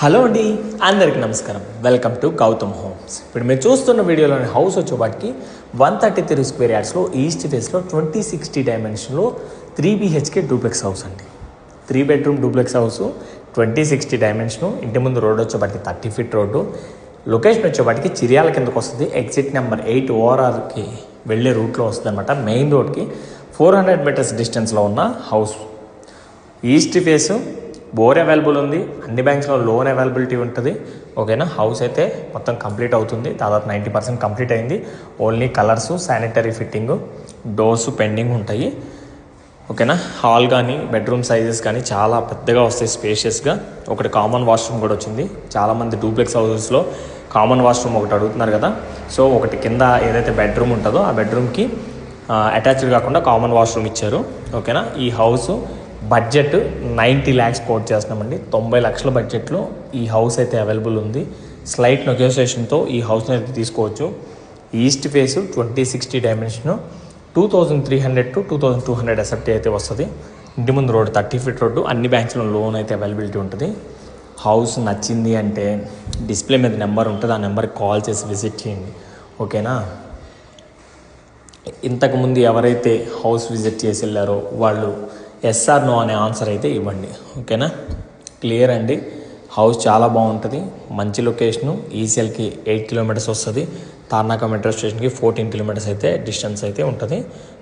Hello అండి, అందరికీ నమస్కారం. Welcome to Gautam homes. ఇప్పుడు మీరు చూస్తున్న వీడియోలోని హౌస్ వచ్చేపాటికి 133 స్క్వేర్ యార్డ్స్లో ఈస్ట్ ఫేస్లో 2060 డైమెన్షన్లో 3 BHK డూప్లెక్స్ హౌస్ అండి. 3 బెడ్రూమ్ డూప్లెక్స్ హౌస్ 2060 డైమెన్షను. ఇంటి ముందు రోడ్ వచ్చేపాటికి 30 ఫీట్ రోడ్డు. లొకేషన్ వచ్చేపాటికి చిర్యాల కిందకు వస్తుంది. ఎగ్జిట్ నెంబర్ 8 ORRకి వెళ్ళే రూట్లో వస్తుంది అనమాట. మెయిన్ రోడ్కి 400 మీటర్స్ డిస్టెన్స్లో ఉన్న house. East face bore available ఉంది. అన్ని బ్యాంక్స్లో లోన్ అవైలబిలిటీ ఉంటుంది. ఓకేనా. హౌస్ అయితే మొత్తం కంప్లీట్ అవుతుంది. దాదాపు 90% కంప్లీట్ అయింది. Only colours, sanitary fitting, doors pending ఉంటాయి. ఓకేనా. హాల్ కానీ బెడ్రూమ్ సైజెస్ కానీ చాలా పెద్దగా వస్తాయి, స్పేషియస్గా. ఒకటి కామన్ వాష్రూమ్ కూడా వచ్చింది. చాలామంది డూప్లెక్స్ హౌసెస్లో కామన్ వాష్రూమ్ ఒకటి అడుగుతున్నారు కదా. సో ఒకటి కింద ఏదైతే బెడ్రూమ్ ఉంటుందో ఆ బెడ్రూమ్కి అటాచ్డ్ కాకుండా కామన్ వాష్రూమ్ ఇచ్చారు. ఓకేనా. ఈ హౌస్ బడ్జెట్ 90 lakhs కోట్ చేస్తున్నామండి. 90 లక్షల బడ్జెట్లో ఈ హౌస్ అయితే అవైలబుల్ ఉంది. స్లైట్ నెగోసియేషన్తో ఈ హౌస్ని అయితే తీసుకోవచ్చు. East face 2060 dimension 2300 to 2200 SFT అయితే వస్తుంది. ఇంటి ముందు రోడ్ 30 ఫీట్ రోడ్డు. అన్ని బ్యాంక్స్లో లోన్ అయితే అవైలబిలిటీ ఉంటుంది. హౌస్ నచ్చింది అంటే డిస్ప్లే మీద నెంబర్ ఉంటుంది, ఆ నెంబర్కి కాల్ చేసి విజిట్ చేయండి. ఓకేనా. ఇంతకుముందు ఎవరైతే హౌస్ విజిట్ చేసి వెళ్ళారో వాళ్ళు ఎస్ ఆర్ నో అనే ఆన్సర్ అయితే ఇవ్వండి. ఓకేనా. క్లియర్ అండి. హౌస్ చాలా బాగుంటుంది. మంచి లొకేషను. ఈసీఎల్కి 8 కిలోమీటర్స్ వస్తుంది. తార్నాక మెట్రో స్టేషన్కి 14 కిలోమీటర్స్ అయితే డిస్టెన్స్ అయితే ఉంటుంది.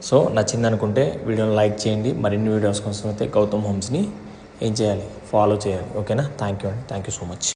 సో నచ్చింది అనుకుంటే వీడియోని లైక్ చేయండి. మరిన్ని వీడియోస్ కోసం అయితే గౌతమ్ హోమ్స్ని ఏం చేయాలి, ఫాలో చేయాలి. ఓకేనా. థ్యాంక్ యూ అండి. Thank you so much.